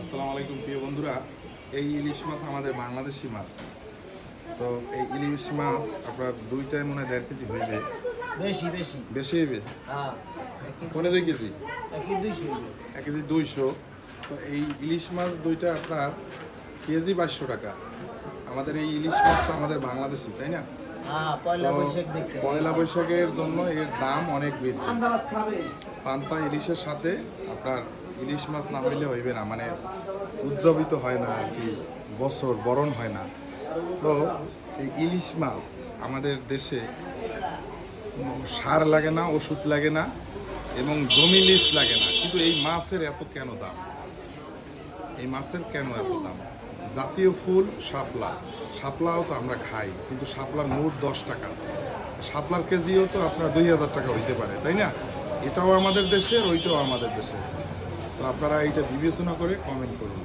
আসসালামু আলাইকুম প্রিয় বন্ধুরা। এই ইলিশ মাছ আমাদের বাংলাদেশি মাছ। তো এই ইলিশ মাছ আপনার দুইটায় মনে হয় 1.5 কেজি হইবে। বেশি বেশি বেশি হইবে, হ্যাঁ পনে 2 কেজি, একই 200 1 কেজি 200। তো এই ইলিশ মাছ দুইটা আপনার কেজি 2200 টাকা। আমাদের এই ইলিশ মাছ তো আমাদের বাংলাদেশি, তাই না? হ্যাঁ পয়লা তো বৈশাখ দেখতে পয়লা বৈশাখের জন্য এর দাম অনেক বেশি। আন্দাবাদ খাবে পান্তা ইলিশের সাথে আপনার ইলিশ মাছ না হইলে হইবে না, মানে উদযাপিত হয় না আর কি, বছর বরণ হয় না। তো এই ইলিশ মাছ আমাদের দেশে কোনো সার লাগে না, ওষুধ লাগে না এবং জমি লিজ লাগে না, কিন্তু এই মাছের এত কেন দাম? এই মাছের কেন এত দাম? জাতীয় ফুল শাপলা, শাপলাও তো আমরা খাই, কিন্তু শাপলার মোট 10 টাকা, শাপলার কেজিও তো আপনার 2000 টাকা হইতে পারে, তাই না? এটাও আমাদের দেশের, ওইটাও আমাদের দেশের। তো আপনারা এইটা বিবেচনা করে কমেন্ট করুন।